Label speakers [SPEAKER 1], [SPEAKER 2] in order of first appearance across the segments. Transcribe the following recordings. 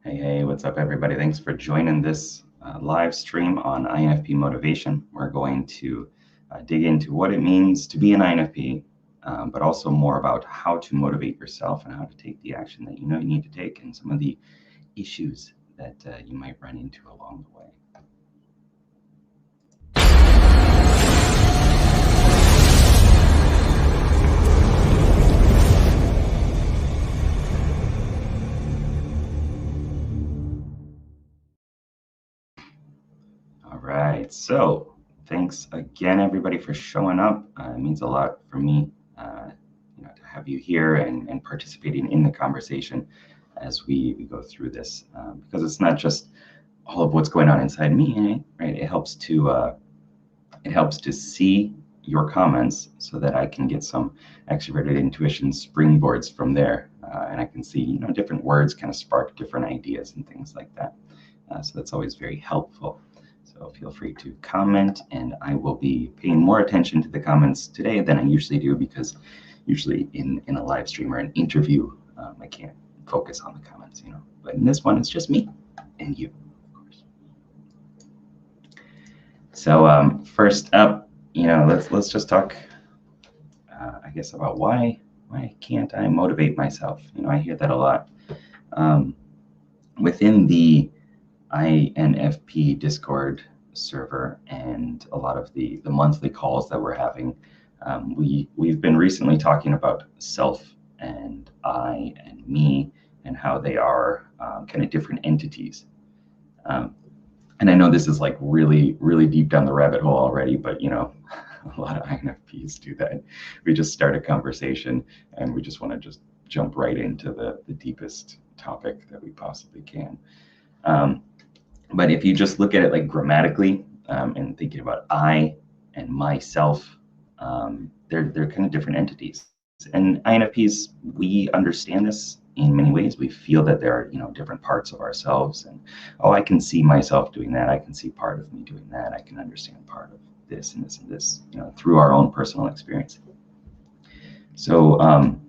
[SPEAKER 1] Hey, what's up, everybody? Thanks for joining this live stream on INFP motivation. We're going to dig into what it means to be an INFP, but also more about how to motivate yourself and how to take the action that you know you need to take and some of the issues that you might run into along the way. All right, so thanks again, everybody, for showing up. It means a lot for me to have you here and participating in the conversation as we go through this, because it's not just all of what's going on inside me, right? It helps to see your comments so that I can get some extroverted intuition springboards from there, and I can see different words kind of spark different ideas and things like that. So that's always very helpful. So feel free to comment, and I will be paying more attention to the comments today than I usually do, because usually in a live stream or an interview, I can't focus on the comments, But in this one, it's just me and you, of course. So first up, let's just talk, I guess, about why can't I motivate myself? I hear that a lot. Within the INFP Discord server and a lot of the monthly calls that we're having, we've been recently talking about self and I and me and how they are kind of different entities. And I know this is like really, really deep down the rabbit hole already, but a lot of INFPs do that. We just start a conversation and we just want to just jump right into the deepest topic that we possibly can. But if you just look at it like grammatically and thinking about I and myself, they're kind of different entities. And INFPs, we understand this in many ways. We feel that there are different parts of ourselves, and I can see myself doing that. I can see part of me doing that. I can understand part of this and this and this, through our own personal experience. So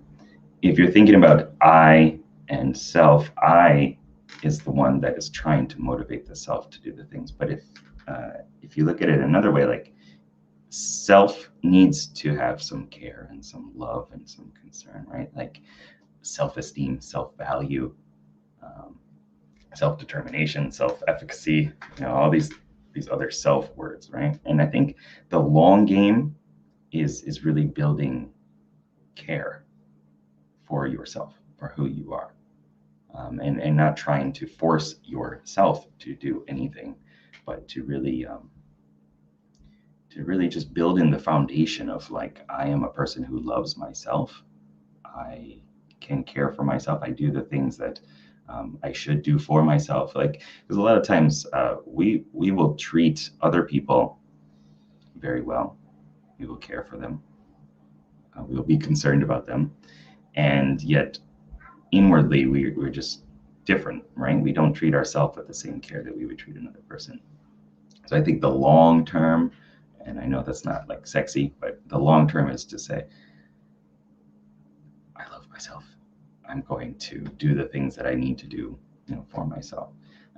[SPEAKER 1] if you're thinking about I and self, I is the one that is trying to motivate the self to do the things. But if you look at it another way, like self needs to have some care and some love and some concern, right? Like self-esteem, self-value, self-determination, self-efficacy, all these other self words, right? And I think the long game is really building care for yourself, for who you are. And not trying to force yourself to do anything, but to really just build in the foundation of like, I am a person who loves myself. I can care for myself. I do the things that I should do for myself. Like, because a lot of times we will treat other people very well. We will care for them. We will be concerned about them, and yet inwardly we're just different, right? We don't treat ourselves with the same care that we would treat another person. So I think the long term, and I know that's not like sexy, but the long term is to say, I love myself. I'm going to do the things that I need to do, for myself.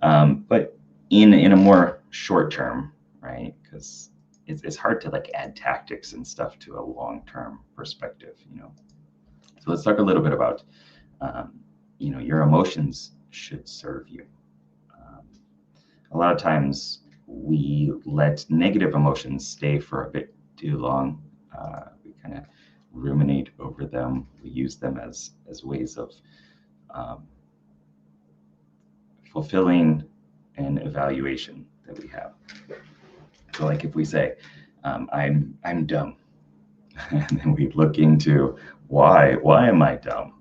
[SPEAKER 1] But in a more short term, right? Because it's hard to like add tactics and stuff to a long term perspective, So let's talk a little bit about your emotions should serve you. A lot of times we let negative emotions stay for a bit too long. We kind of ruminate over them. We use them as ways of fulfilling an evaluation that we have. So like if we say, I'm dumb, and then we look into why am I dumb?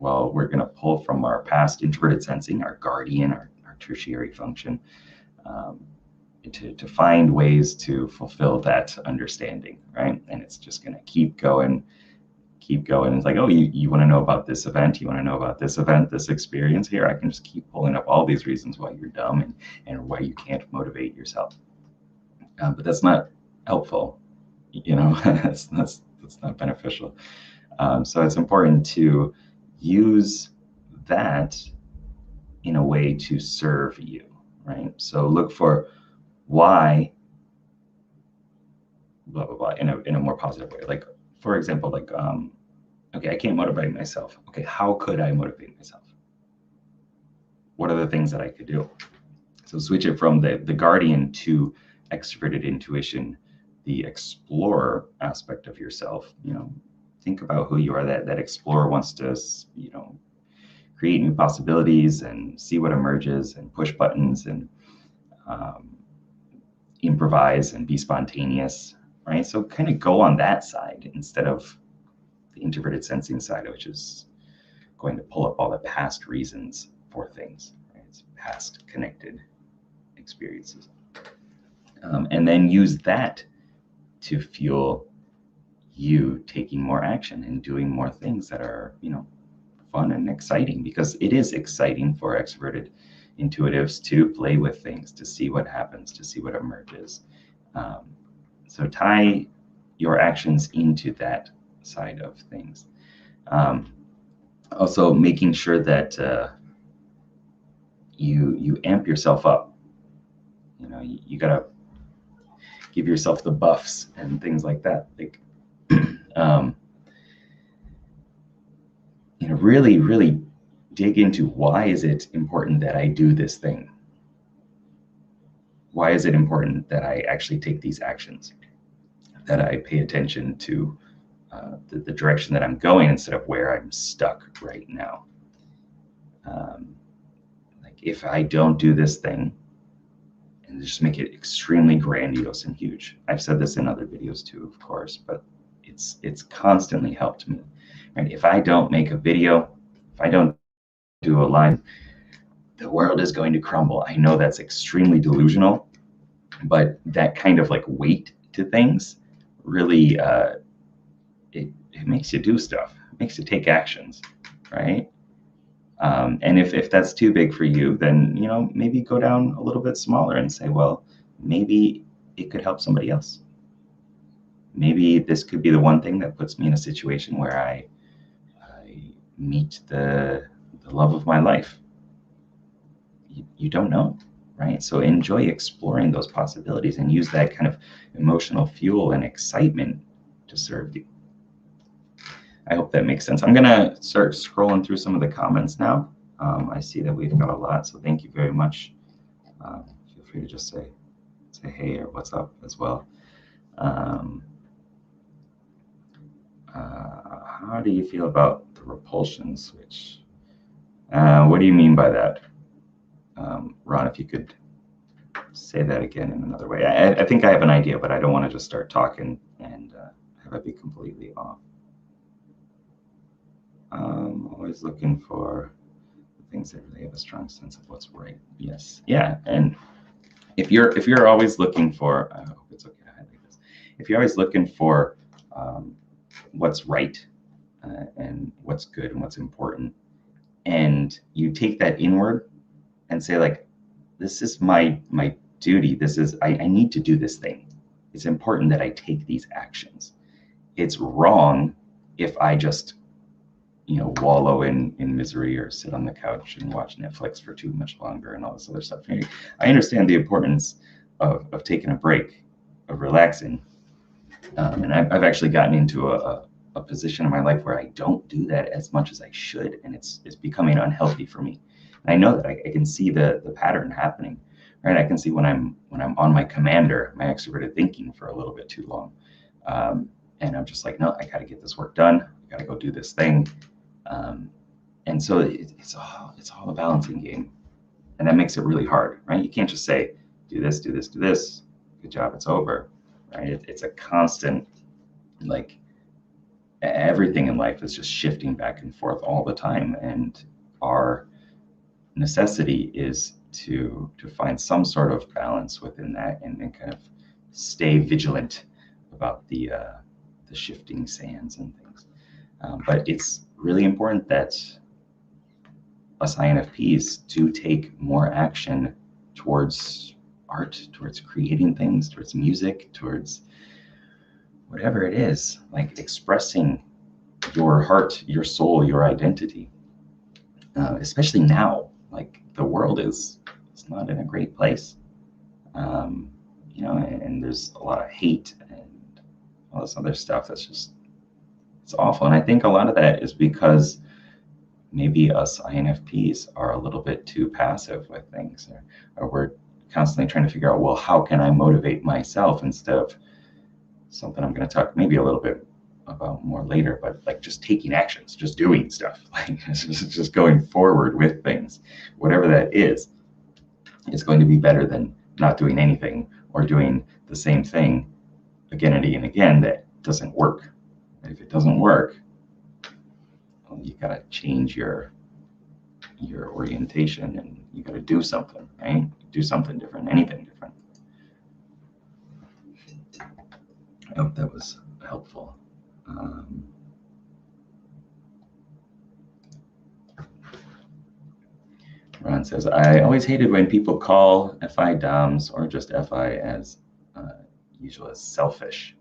[SPEAKER 1] Well, we're going to pull from our past introverted sensing, our guardian, our tertiary function, to find ways to fulfill that understanding, right? And it's just going to keep going. It's like, oh, you want to know about this event? You want to know about this event, this experience? Here, I can just keep pulling up all these reasons why you're dumb and why you can't motivate yourself. But that's not helpful, that's not beneficial. So it's important to use that in a way to serve you, right? So look for why, blah, blah, blah, in a more positive way. Like, for example, like, okay, I can't motivate myself. Okay, how could I motivate myself? What are the things that I could do? So switch it from the guardian to extroverted intuition, the explorer aspect of yourself. Think about who you are. That explorer wants to, create new possibilities and see what emerges and push buttons and improvise and be spontaneous, right? So kind of go on that side instead of the introverted sensing side, which is going to pull up all the past reasons for things, right? It's past connected experiences. And then use that to fuel you taking more action and doing more things that are, fun and exciting, because it is exciting for extroverted intuitives to play with things, to see what happens, to see what emerges. So tie your actions into that side of things. Also making sure that you amp yourself up. You gotta give yourself the buffs and things like that. Like, really dig into, why is it important that I do this thing? Why is it important that I actually take these actions? That I pay attention to the direction that I'm going instead of where I'm stuck right now. Like, if I don't do this thing, and just make it extremely grandiose and huge. I've said this in other videos too, of course, but it's constantly helped me. Right? If I don't make a video, if I don't do a live, the world is going to crumble. I know that's extremely delusional, but that kind of like weight to things really it makes you do stuff. It makes you take actions, right? And if that's too big for you, then maybe go down a little bit smaller and say, well, maybe it could help somebody else. Maybe this could be the one thing that puts me in a situation where I meet the love of my life. You don't know, right? So enjoy exploring those possibilities and use that kind of emotional fuel and excitement to serve you. I hope that makes sense. I'm going to start scrolling through some of the comments now. I see that we've got a lot, so thank you very much. Feel free to just say hey or what's up as well. How do you feel about the repulsion switch? What do you mean by that? Ron, if you could say that again in another way. I think I have an idea, but I don't want to just start talking and have it be completely off. Always looking for things that really have a strong sense of what's right. Yes. Yeah. And if you're always looking for, I hope it's okay to highlight this. If you're always looking for what's right and what's good and what's important, and you take that inward and say, like, this is my duty. This is, I need to do this thing. It's important that I take these actions. It's wrong if I just wallow in misery or sit on the couch and watch Netflix for too much longer and all this other stuff. I understand the importance of taking a break, of relaxing. And I've actually gotten into a position in my life where I don't do that as much as I should, and it's becoming unhealthy for me. And I know that I can see the pattern happening, right? I can see when I'm on my commander, my extroverted thinking for a little bit too long. And I'm just like, no, I got to get this work done. I got to go do this thing. And so it's all a balancing game, and that makes it really hard, right? You can't just say, do this, do this, do this. Good job, it's over, right? It's a constant, like, everything in life is just shifting back and forth all the time, and our necessity is to find some sort of balance within that, and then kind of stay vigilant about the shifting sands and things. But it's really important that us INFPs do take more action towards art, towards creating things, towards music, towards whatever it is, like expressing your heart, your soul, your identity, especially now, like the world is, it's not in a great place. You know, and there's a lot of hate and all this other stuff that's just, it's awful. And I think a lot of that is because maybe us INFPs are a little bit too passive with things, or we're constantly trying to figure out, well, how can I motivate myself, instead of something I'm going to talk maybe a little bit about more later, but like just taking actions, just doing stuff, like just going forward with things, whatever that is going to be better than not doing anything, or doing the same thing again and again and again that doesn't work. And if it doesn't work, well, you got to change your orientation, and you got to do something, right? Do something different, anything different. I hope that was helpful. Ron says, I always hated when people call FI DOMs or just FI as usual as selfish.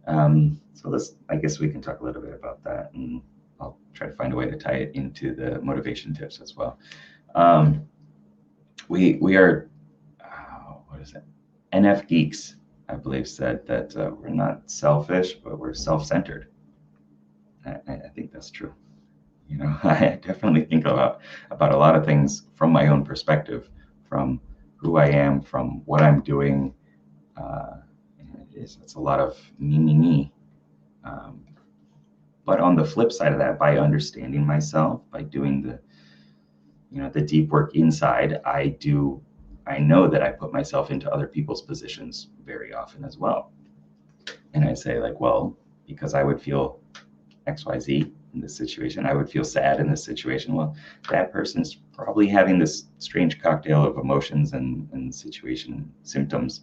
[SPEAKER 1] So this, I guess we can talk a little bit about that, and I'll try to find a way to tie it into the motivation tips as well. We are, what is it? NF Geeks, I believe, said that we're not selfish, but we're self-centered. I think that's true. You know, I definitely think about a lot of things from my own perspective, from who I am, from what I'm doing. It's a lot of me. But on the flip side of that, by understanding myself, by doing the deep work inside, I know that I put myself into other people's positions very often as well. And I say, like, well, because I would feel XYZ in this situation, I would feel sad in this situation. Well, that person's probably having this strange cocktail of emotions and situation symptoms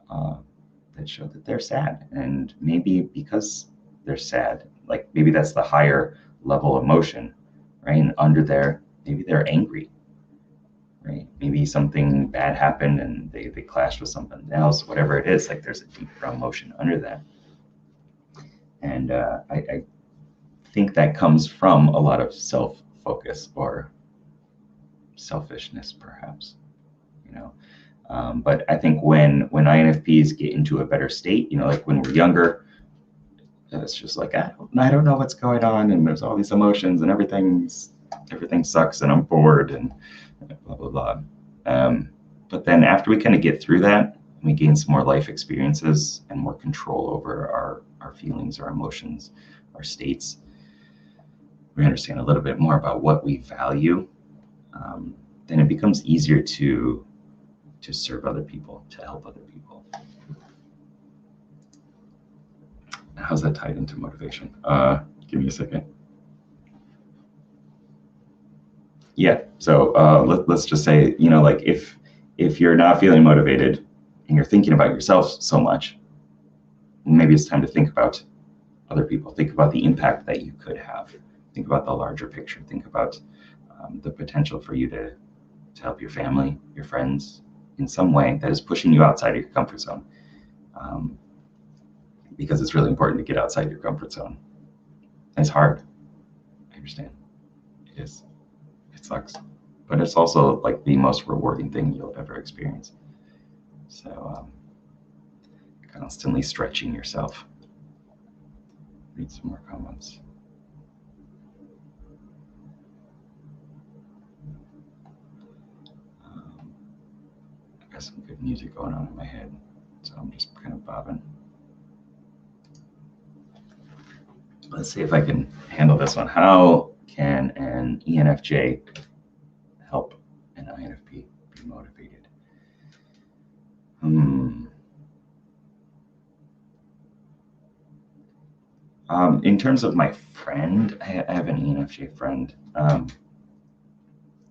[SPEAKER 1] that show that they're sad. And maybe because they're sad, like maybe that's the higher level emotion, right? And under there, maybe they're angry, right? Maybe something bad happened and they clashed with something else, whatever it is, like there's a deeper emotion under that. And I think that comes from a lot of self-focus or selfishness, perhaps, you know. But I think when INFPs get into a better state, you know, like when we're younger, it's just like, I don't know what's going on, and there's all these emotions, and everything sucks, and I'm bored, and blah blah blah. But then after we kind of get through that, we gain some more life experiences and more control over our feelings, our emotions, our states. We understand a little bit more about what we value. Then it becomes easier to serve other people, to help other people. How's that tied into motivation? Give me a second. Yeah, so let's just say, you know, like if you're not feeling motivated and you're thinking about yourself so much, maybe it's time to think about other people. Think about the impact that you could have. Think about the larger picture. Think about the potential for you to help your family, your friends, in some way that is pushing you outside of your comfort zone. Because it's really important to get outside your comfort zone. And it's hard. I understand. It is. It sucks. But it's also like the most rewarding thing you'll ever experience. So constantly stretching yourself. Read some more comments. I've got some good music going on in my head, so I'm just kind of bobbing. Let's see if I can handle this one. How can an ENFJ help an INFP be motivated? In terms of my friend, I have an ENFJ friend.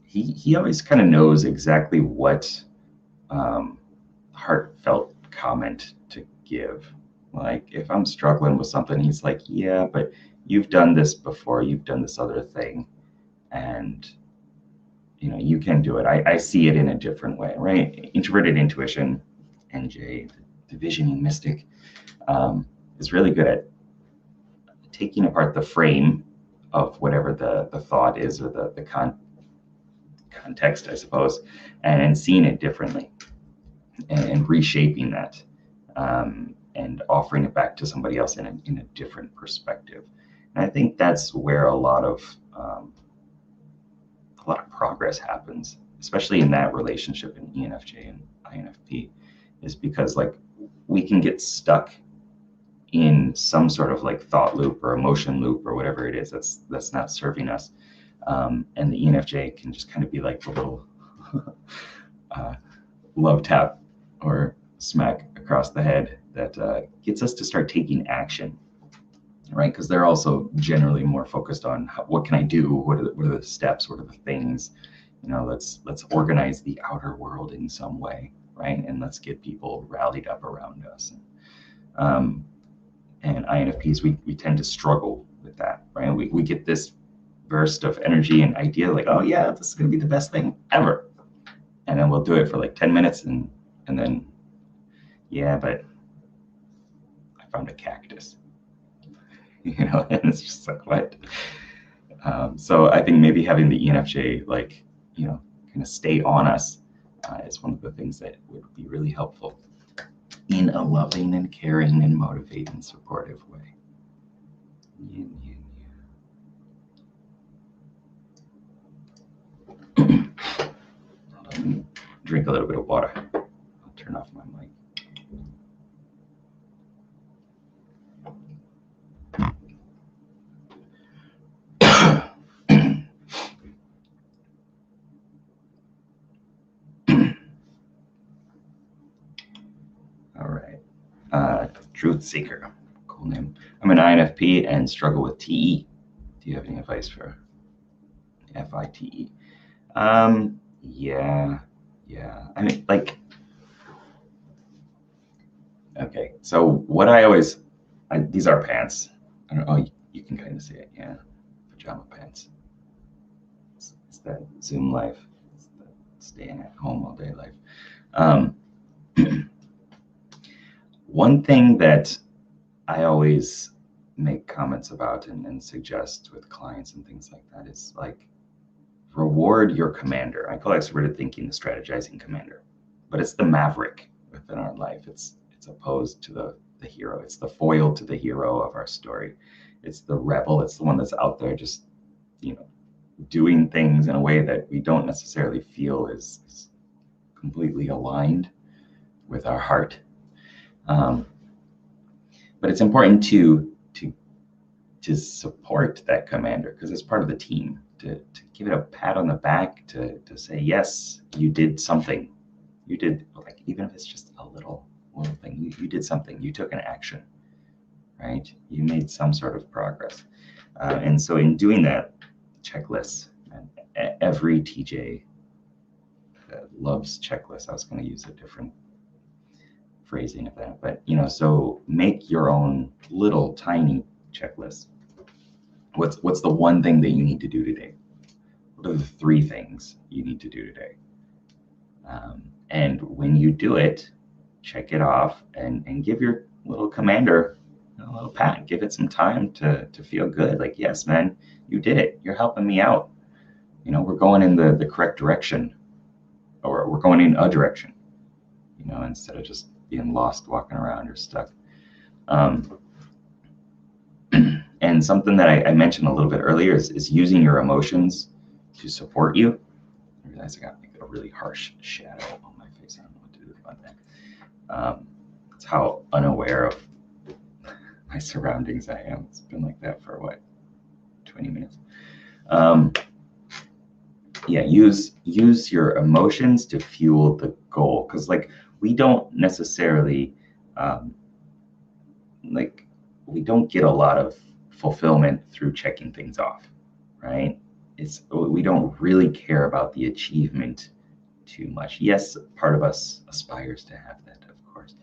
[SPEAKER 1] He always kind of knows exactly what heartfelt comment to give. Like if I'm struggling with something, he's like, yeah, but you've done this before, you've done this other thing, and you know, you can do it. I see it in a different way, right? Introverted intuition, NJ, the visioning mystic, is really good at taking apart the frame of whatever the thought is, or the context, I suppose, and seeing it differently and reshaping that, and offering it back to somebody else in a different perspective. And I think that's where a lot of progress happens, especially in that relationship in ENFJ and INFP, is because like we can get stuck in some sort of like thought loop or emotion loop or whatever it is that's not serving us. And the ENFJ can just kind of be like the little love tap or smack across the head that gets us to start taking action, right? Because they're also generally more focused on what can I do? What are the steps? What are the things? Let's organize the outer world in some way, right? And let's get people rallied up around us. And INFPs, we tend to struggle with that, right? We get this burst of energy and idea like, oh yeah, this is going to be the best thing ever. And then we'll do it for like 10 minutes and then, yeah, but I found a cactus, and it's just like, what? So I think maybe having the ENFJ, like, kind of stay on us is one of the things that would be really helpful in a loving and caring and motivating, supportive way. Hold on, drink a little bit of water. I'll turn off my mic. All right. Truth Seeker, cool name. I'm an INFP and struggle with TE. Do you have any advice for FITE? Yeah. I mean, like, okay. So what these are pants. I don't know. Oh, you can kind of see it. Yeah. Pajama pants. It's that Zoom life. It's that staying at home all day life. One thing that I always make comments about and suggest with clients and things like that is like, reward your commander. I call extroverted thinking the strategizing commander, but it's the maverick within our life. It's opposed to the hero. It's the foil to the hero of our story. It's the rebel. It's the one that's out there just, doing things in a way that we don't necessarily feel is completely aligned with our heart. But it's important to support that commander because it's part of the team, to give it a pat on the back, to say, yes, you did something. You did, like, even if it's just a little thing, you did something. You took an action, right? You made some sort of progress. And so in doing that, checklists, and every TJ loves checklists. I was going to use a different phrasing of that, but so make your own little tiny checklist. What's the one thing that you need to do today? What are the 3 things you need to do today? And when you do it, check it off and give your little commander a little pat. Give it some time to feel good. Like, yes, man, you did it. You're helping me out. We're going in the correct direction, or we're going in a direction, instead of just being lost, walking around or stuck. And something that I mentioned a little bit earlier is using your emotions to support you. I realize I got like a really harsh shadow on my face. I don't know what to do about that. It's how unaware of my surroundings I am. It's been like that for 20 minutes. Yeah, use your emotions to fuel the goal, because like we don't necessarily we don't get a lot of fulfillment through checking things off, right? We don't really care about the achievement too much. Yes, part of us aspires to have that, of course,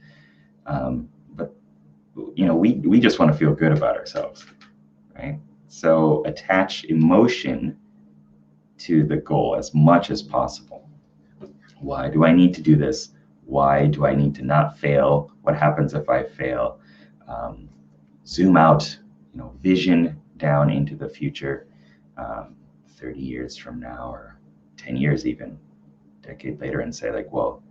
[SPEAKER 1] but we just want to feel good about ourselves, right? So attach emotion to the goal as much as possible. Why do I need to do this? Why do I need to not fail? What happens if I fail? Zoom out, vision down into the future, 30 years from now or 10 years, even a decade later, and say like, well,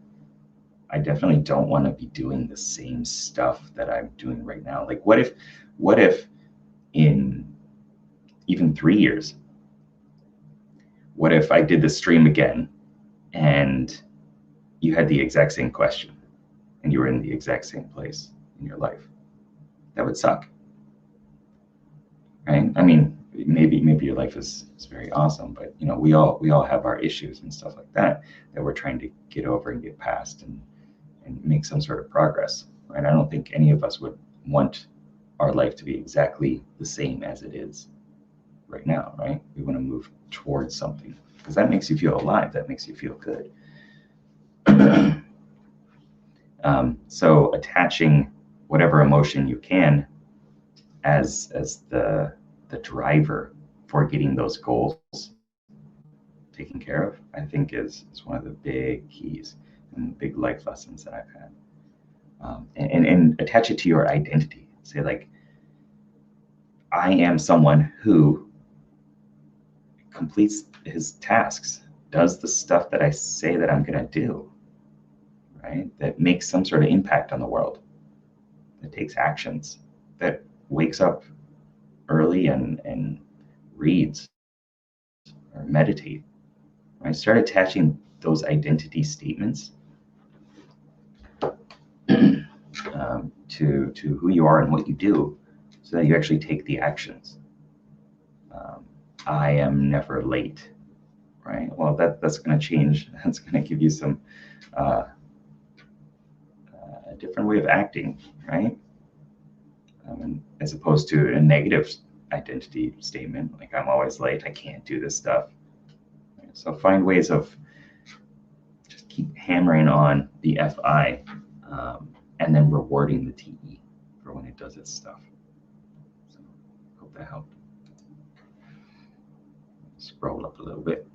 [SPEAKER 1] I definitely don't want to be doing the same stuff that I'm doing right now. Like, what if in even 3 years, what if I did the stream again and you had the exact same question and you were in the exact same place in your life? That would suck, right? I mean, maybe your life is very awesome, but you know, we all have our issues and stuff like that we're trying to get over and get past and make some sort of progress, right? I don't think any of us would want our life to be exactly the same as it is right now, right? We want to move towards something because that makes you feel alive, that makes you feel good. So attaching whatever emotion you can as the driver for getting those goals taken care of, I think is one of the big keys and big life lessons that I've had. And attach it to your identity. Say like, I am someone who completes his tasks, does the stuff that I say that I'm going to do, right? That makes some sort of impact on the world, that takes actions, that wakes up early and reads or meditate, right? Start attaching those identity statements to who you are and what you do, so that you actually take the actions. I am never late, right? Well, that's going to change. That's going to give you some a different way of acting, right? As opposed to a negative identity statement, like I'm always late, I can't do this stuff. So find ways of just keep hammering on the FI, and then rewarding the TE for when it does its stuff. So hope that helped. Scroll up a little bit.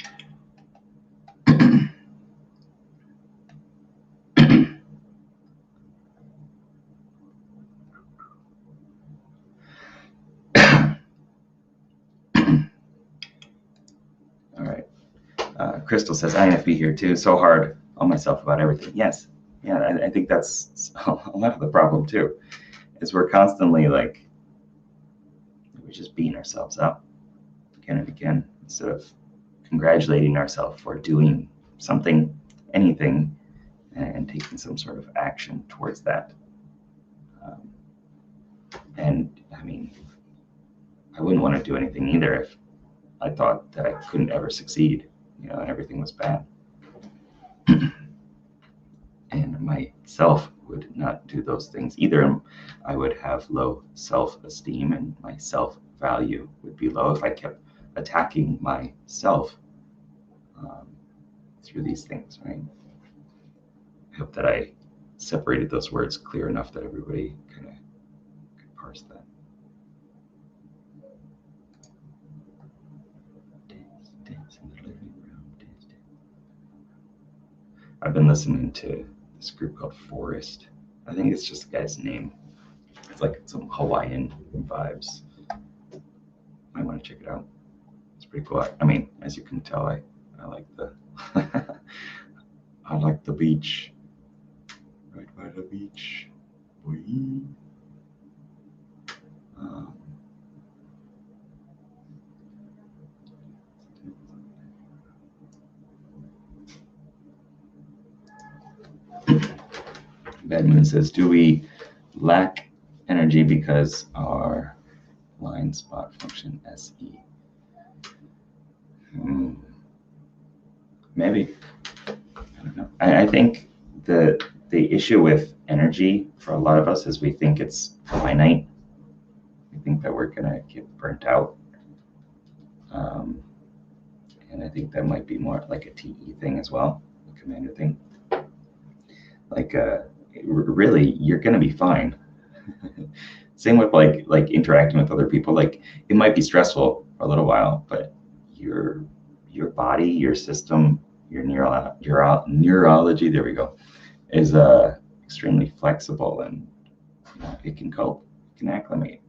[SPEAKER 1] All right. Crystal says, INFP here too, so hard on myself about everything. Yes. Yeah, I think that's a lot of the problem too, is we're constantly like, we're just beating ourselves up again and again, instead of congratulating ourselves for doing something, anything, and taking some sort of action towards that. And I mean, I wouldn't want to do anything either if I thought that I couldn't ever succeed, you know, and everything was bad. And myself would not do those things either. I would have low self-esteem and my self-value would be low if I kept attacking myself through these things, right? I hope that I separated those words clear enough that everybody kind of could parse that. Dance in the living room. Dance. I've been listening to this group called Forest. I think it's just the guy's name. It's like some Hawaiian vibes. Might want to check it out. It's pretty cool. I mean, as you can tell, I like the I like the beach. Right by the beach. Boy. Bad Moon says, do we lack energy because our blind spot function SE? Maybe. I don't know. I think the issue with energy for a lot of us is we think it's finite. We think that we're gonna get burnt out. And I think that might be more like a TE thing as well, a commander thing. Like really, you're gonna be fine. Same with like interacting with other people. Like it might be stressful for a little while, but your body, your system, your neurology, there we go, is extremely flexible, and you know, it can cope, it can acclimate.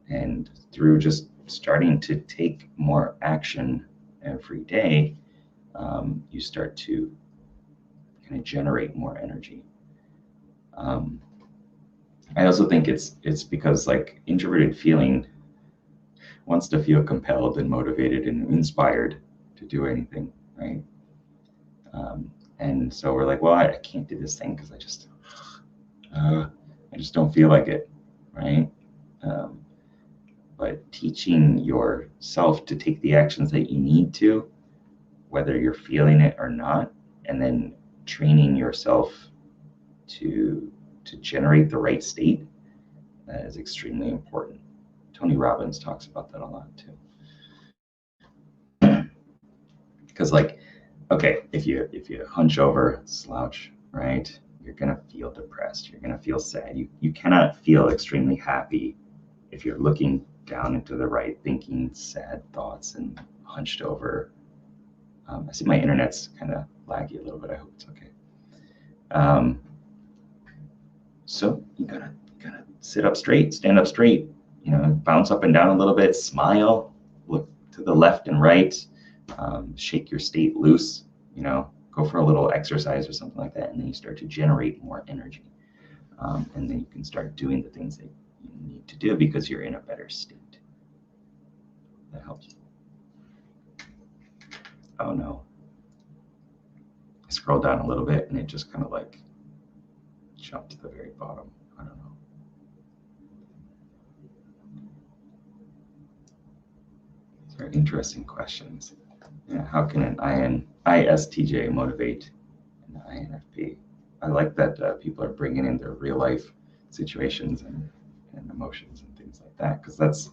[SPEAKER 1] And through just starting to take more action every day, you start to kind of generate more energy. I also think it's because like introverted feeling wants to feel compelled and motivated and inspired to do anything, right? And so we're like, well, I can't do this thing because I just don't feel like it, right? But teaching yourself to take the actions that you need to, whether you're feeling it or not, and then training yourself to generate the right state, that is extremely important. Tony Robbins talks about that a lot too. Because like, okay, if you hunch over, slouch, right, you're gonna feel depressed. You're gonna feel sad. You cannot feel extremely happy if you're looking down into the right, thinking sad thoughts and hunched over. I see my internet's kind of laggy a little bit. I hope it's okay. So you gotta sit up straight, stand up straight, bounce up and down a little bit, smile, look to the left and right, shake your state loose, go for a little exercise or something like that, and then you start to generate more energy. And then you can start doing the things that you need to do because you're in a better state. That helps. Oh no. I scrolled down a little bit and it just kind of like jumped to the very bottom. I don't know. These are interesting questions. Yeah, how can an ISTJ motivate an INFP? I like that people are bringing in their real life situations and emotions and things like that, because that's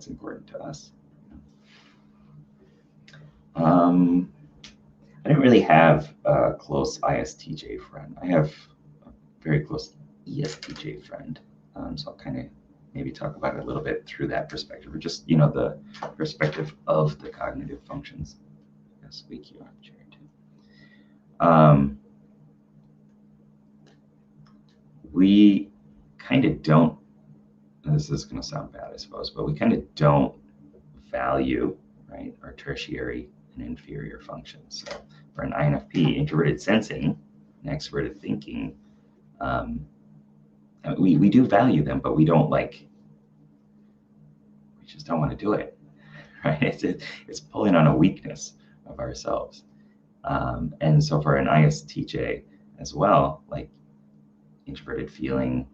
[SPEAKER 1] important to us. I didn't really have a close ISTJ friend. I have a very close ESTJ friend. So I'll kind of maybe talk about it a little bit through that perspective, or just, the perspective of the cognitive functions. I'll squeak you up, chair too. We kind of don't, this is going to sound bad, I suppose, but we kind of don't value, right, our tertiary and inferior functions. So for an INFP, introverted sensing and extroverted thinking, we do value them, but we don't we just don't want to do it, right? It's pulling on a weakness of ourselves. And so for an ISTJ as well, like introverted feeling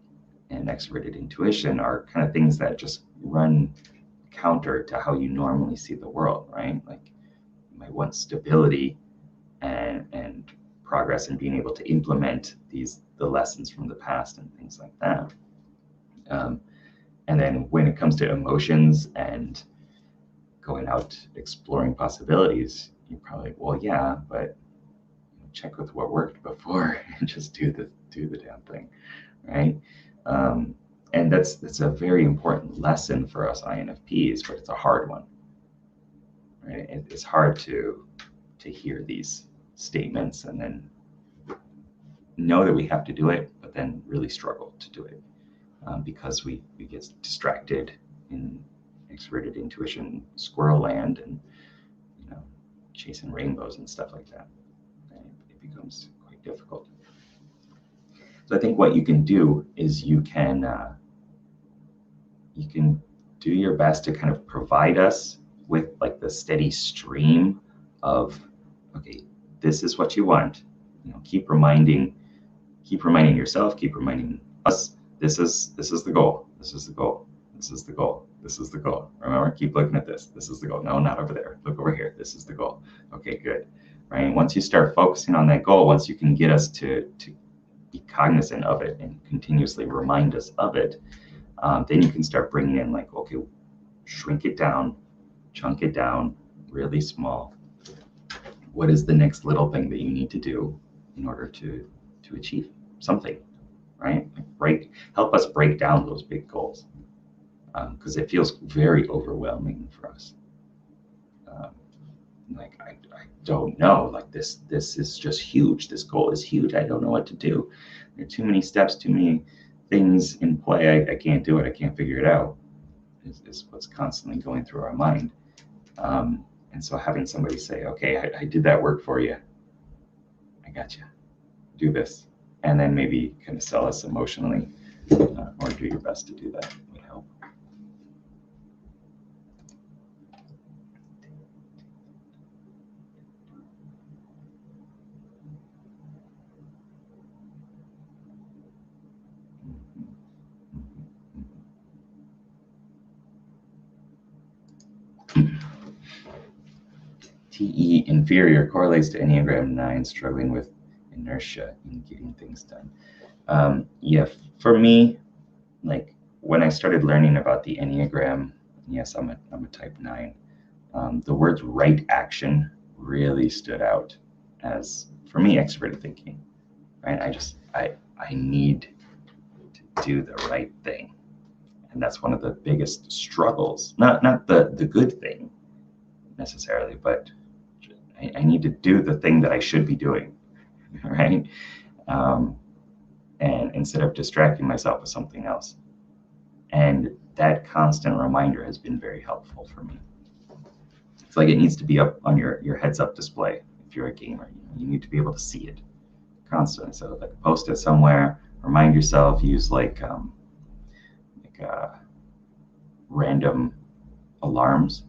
[SPEAKER 1] and extroverted intuition are kind of things that just run counter to how you normally see the world, right? Like you might want stability and progress and being able to implement the lessons from the past and things like that. And then when it comes to emotions and going out exploring possibilities, you're probably, well, yeah, but check with what worked before and just do the damn thing, right? And that's a very important lesson for us INFPs, but it's a hard one, right? It's hard to hear these statements and then know that we have to do it, but then really struggle to do it because we get distracted in extroverted intuition squirrel land and chasing rainbows and stuff like that. And it becomes quite difficult. So I think what you can do is you can do your best to kind of provide us with like the steady stream of, okay, this is what you want. Keep reminding yourself, keep reminding us, this is the goal. This is the goal. This is the goal. This is the goal. Remember, keep looking at this. This is the goal. No, not over there. Look over here. This is the goal. Okay, good. Right. Once you start focusing on that goal, once you can get us to be cognizant of it and continuously remind us of it, then you can start bringing in like, okay, shrink it down, chunk it down, really small. What is the next little thing that you need to do in order to achieve something, right? Help us break down those big goals, because it feels very overwhelming for us. I don't know, like this is just huge. This goal is huge. I don't know what to do. There are too many steps, too many things in play. I can't do it. I can't figure it out. Is what's constantly going through our mind. And so having somebody say, okay, I did that work for you. I got you. Do this. And then maybe kind of sell us emotionally, or do your best to do that would help. TE inferior correlates to Enneagram 9, struggling with inertia in getting things done. Yeah, for me, like when I started learning about the Enneagram, yes, I'm a type 9. The words right action really stood out as, for me, extroverted thinking, right? I need to do the right thing. And that's one of the biggest struggles, not the good thing necessarily, but I need to do the thing that I should be doing, right? And instead of distracting myself with something else. And that constant reminder has been very helpful for me. It's like it needs to be up on your heads-up display. If you're a gamer, you need to be able to see it constantly. So like post it somewhere, remind yourself, use like random alarms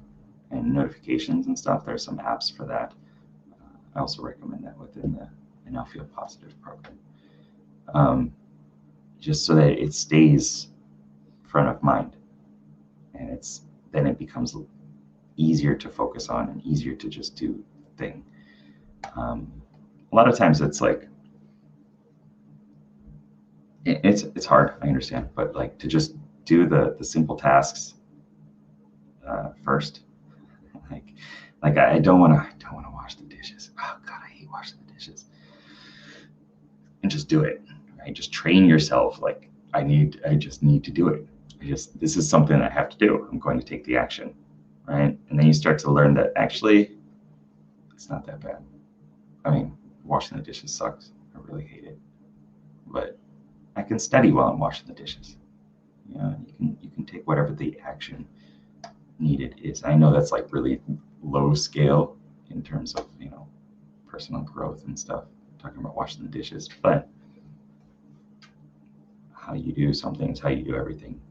[SPEAKER 1] and notifications and stuff. There are some apps for that. I also recommend that within the Now Feel Positive program. Just so that it stays front of mind, and then it becomes easier to focus on and easier to just do the thing. A lot of times it's like it's hard, I understand, but like to just do the simple tasks first. Like I don't want to wash the dishes. Oh God, I hate washing the dishes. And just do it, right? Just train yourself. Like I just need to do it. This is something I have to do. I'm going to take the action, right? And then you start to learn that actually it's not that bad. I mean, washing the dishes sucks. I really hate it, but I can study while I'm washing the dishes. You can take whatever the action needed is. I know that's like really low scale in terms of personal growth and stuff, talking about washing the dishes, but how you do something is how you do everything.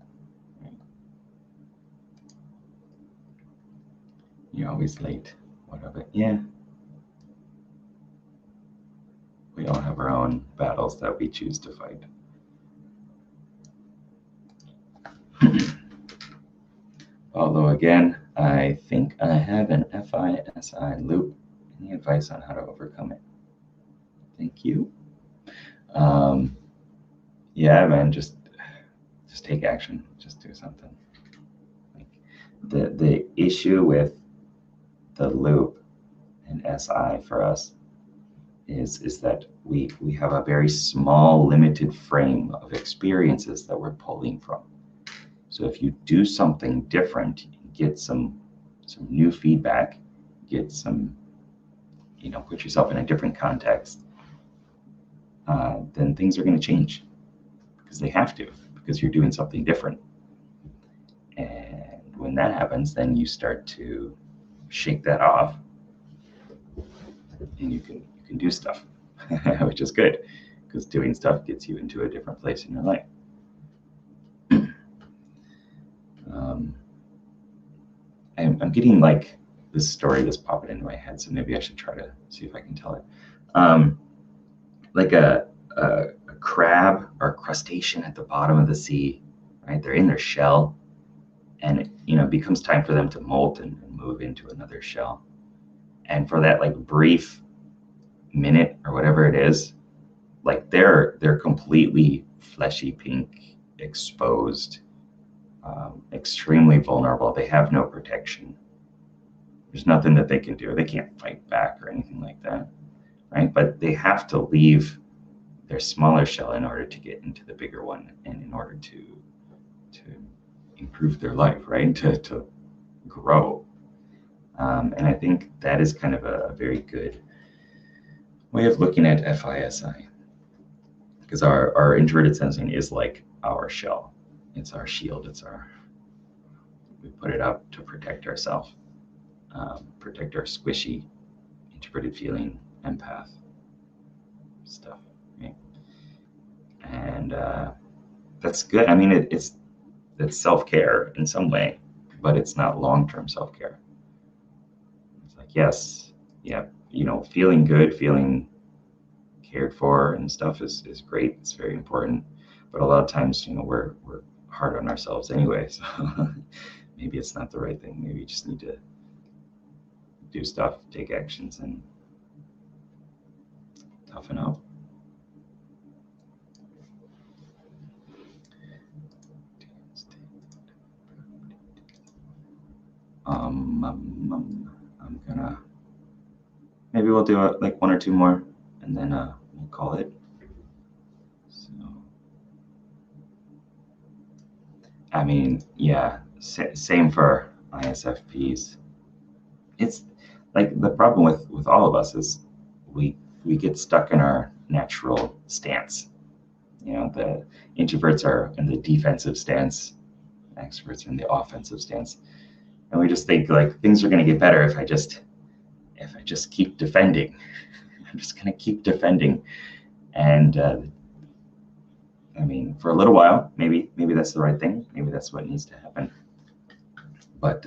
[SPEAKER 1] Right? You're always late. What of it? Yeah. We all have our own battles that we choose to fight. Although again, I think I have an FISI loop. Any advice on how to overcome it? Thank you. Yeah, man, just take action. Just do something. Like the issue with the loop and SI for us is that we have a very small, limited frame of experiences that we're pulling from. So if you do something different, get some new feedback, get some, put yourself in a different context, then things are going to change because they have to, because you're doing something different. And when that happens, then you start to shake that off, and you can do stuff, which is good, because doing stuff gets you into a different place in your life. I'm getting like this story that's popping into my head, so maybe I should try to see if I can tell it. Like a crab or crustacean at the bottom of the sea, right? They're in their shell, and it becomes time for them to molt and move into another shell. And for that like brief minute or whatever it is, like they're completely fleshy pink, exposed, extremely vulnerable. They have no protection. There's nothing that they can do. They can't fight back or anything like that, right? But they have to leave their smaller shell in order to get into the bigger one, and in order to improve their life, right? To grow. And I think that is kind of a very good way of looking at FISI, because our introverted sensing is like our shell. It's our shield. We put it up to protect ourselves. protect our squishy, introverted feeling, empath stuff, right? And that's good. I mean, it's self-care in some way, but it's not long-term self-care. It's like, yes, yeah, feeling good, feeling cared for and stuff is great. It's very important. But a lot of times, we're hard on ourselves anyway. So maybe it's not the right thing. Maybe you just need to do stuff, take actions, and toughen up. I'm gonna, maybe we'll do like one or two more, and then we'll call it. So, I mean, yeah, same for ISFPs. It's like the problem with all of us is we get stuck in our natural stance. The introverts are in the defensive stance, extroverts are in the offensive stance, and we just think like things are going to get better if I just keep defending. I'm just going to keep defending, and I mean, for a little while, maybe that's the right thing. Maybe that's what needs to happen. But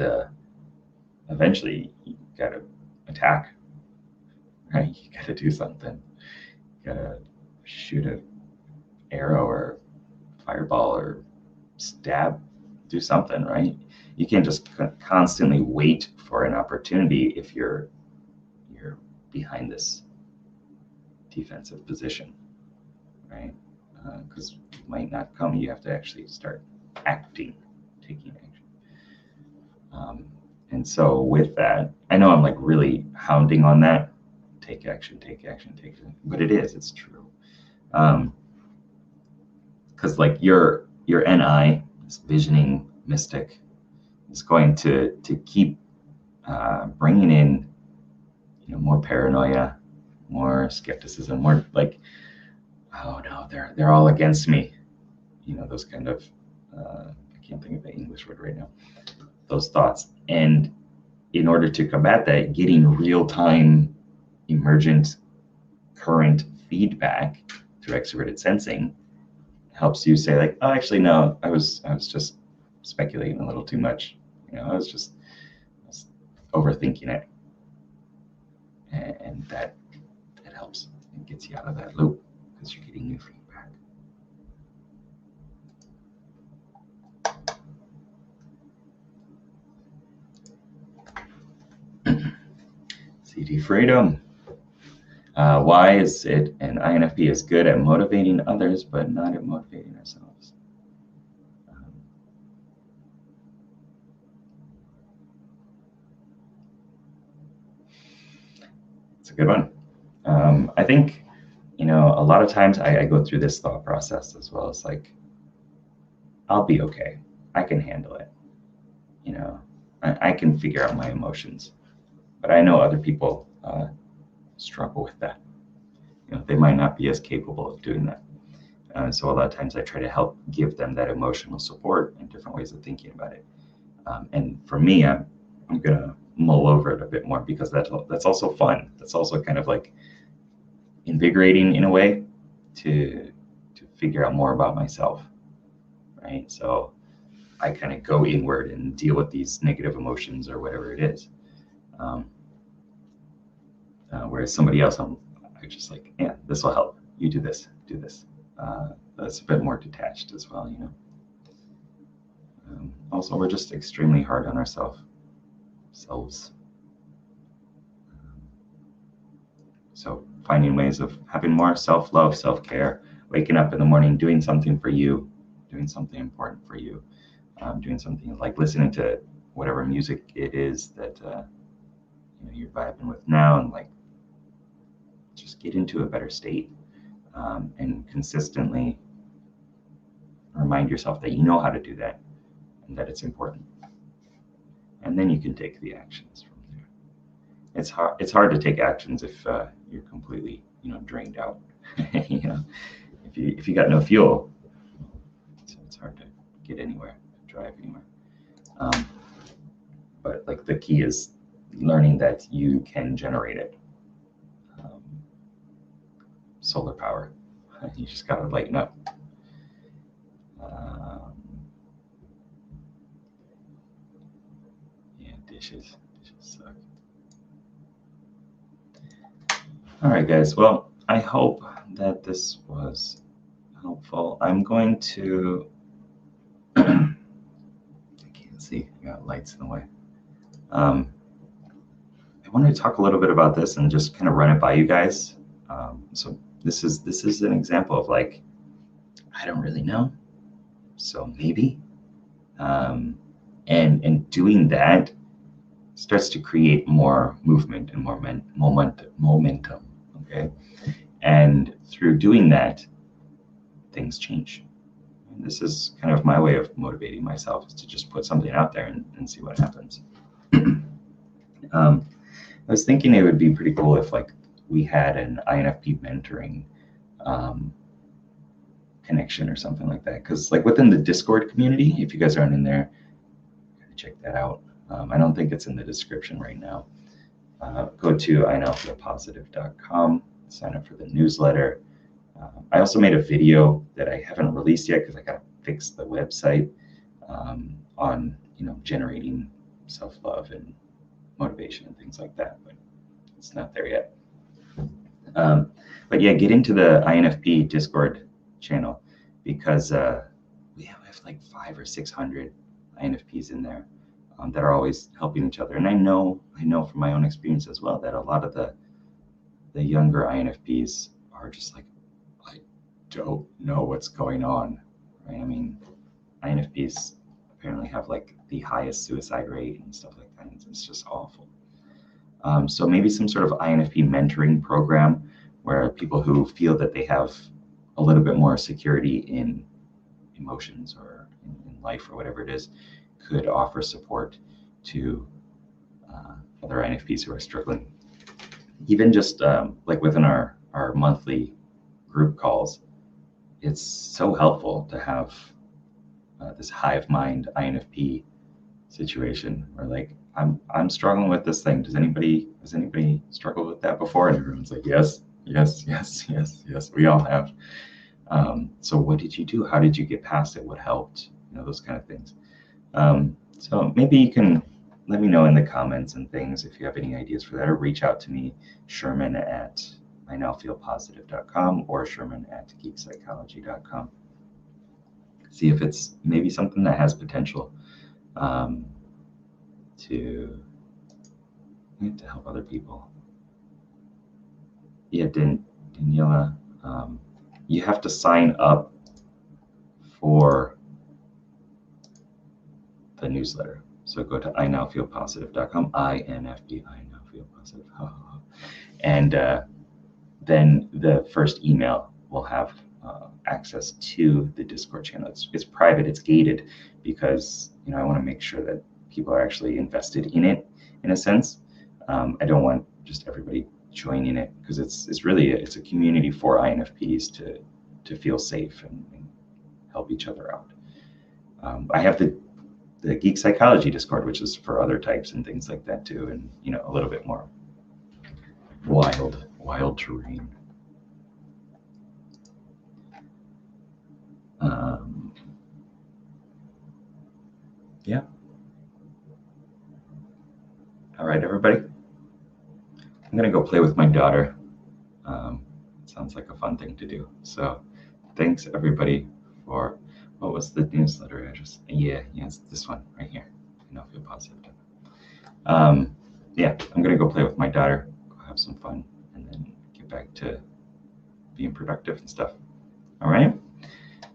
[SPEAKER 1] eventually, you got to attack, right? You got to do something. You got to shoot an arrow or fireball or stab, do something, right? You can't just constantly wait for an opportunity if you're behind this defensive position, right? Because it might not come. You have to actually start acting, taking action. And so with that, I know I'm like really hounding on that. Take action, take action, take action. But it's true. Because like your NI, this visioning mystic, is going to keep bringing in more paranoia, more skepticism, more like, oh no, they're all against me. Those kind of I can't think of the English word right now. Those thoughts. And in order to combat that, getting real-time, emergent, current feedback through extroverted sensing helps you say like, oh, actually no, I was just speculating a little too much. I was overthinking it, and that helps. It gets you out of that loop because you're getting new feedback. CD freedom. Why is it an INFP is good at motivating others but not at motivating ourselves? It's a good one. I think, a lot of times I go through this thought process as well. It's like, I'll be okay. I can handle it. I can figure out my emotions. But I know other people struggle with that. They might not be as capable of doing that. So a lot of times I try to help give them that emotional support and different ways of thinking about it. And for me, I'm gonna mull over it a bit more because that's also fun. That's also kind of like invigorating in a way to figure out more about myself, right? So I kind of go inward and deal with these negative emotions or whatever it is. Whereas somebody else, I just like, yeah, this will help. You do this, do this. That's a bit more detached as well, Also, we're just extremely hard on ourselves. So finding ways of having more self-love, self-care, waking up in the morning, doing something for you, doing something important for you, doing something like listening to whatever music it is that you're vibing with now, and like just get into a better state, and consistently remind yourself that you know how to do that and that it's important. And then you can take the actions from there. It's hard to take actions if you're completely drained out. If you got no fuel, it's hard to get anywhere, to drive anywhere. But like the key is learning that you can generate it. Solar power. You just got to lighten up. Yeah, dishes suck. All right, guys. Well, I hope that this was helpful. I'm going to, I can't see, I got lights in the way. I wanted to talk a little bit about this and just kind of run it by you guys. So this is an example of like, I don't really know, so maybe. And doing that starts to create more movement and more momentum, okay? And through doing that, things change. And this is kind of my way of motivating myself, is to just put something out there and see what happens. I was thinking it would be pretty cool if like we had an INFP mentoring connection or something like that. Because like within the Discord community, if you guys aren't in there, check that out. I don't think it's in the description right now. Go to infp-t.com, sign up for the newsletter. I also made a video that I haven't released yet because I got to fix the website on generating self-love and motivation and things like that, but it's not there yet. But yeah, get into the INFP Discord channel, because we have like 500 or 600 INFPs in there that are always helping each other. And I know from my own experience as well that a lot of the younger INFPs are just like, I don't know what's going on, right? I mean, INFPs apparently have like the highest suicide rate and stuff like that. It's just awful. So maybe some sort of INFP mentoring program where people who feel that they have a little bit more security in emotions or in life or whatever it is could offer support to other INFPs who are struggling. Even just like within our monthly group calls, it's so helpful to have this hive mind INFP situation where like I'm struggling with this thing. Has anybody struggled with that before? And everyone's like, yes, we all have. So what did you do? How did you get past it? What helped? Those kind of things. So maybe you can let me know in the comments and things if you have any ideas for that, or reach out to me, Sherman at infp-t.com or Sherman at geekpsychology.com. See if it's maybe something that has potential to help other people. Yeah, Daniela, you have to sign up for the newsletter. So go to inowfeelpositive.com, INFP, I now feel positive. And then the first email will have access to the Discord channel. It's private, it's gated, because I want to make sure that people are actually invested in it, in a sense. I don't want just everybody joining it, because it's really a community for INFPs to feel safe and help each other out. I have the Geek Psychology Discord, which is for other types and things like that too, and a little bit more wild terrain. Yeah. All right, everybody. I'm gonna go play with my daughter. Sounds like a fun thing to do. So thanks everybody for, what was the newsletter address? Yeah, it's this one right here. Feel positive. Yeah, I'm gonna go play with my daughter, go have some fun, and then get back to being productive and stuff. All right.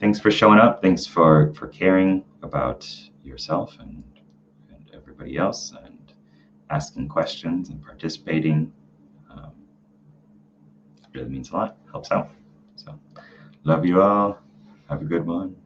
[SPEAKER 1] Thanks for showing up. Thanks for caring about yourself and everybody else, and asking questions and participating. It really means a lot. Helps out. So love you all. Have a good one.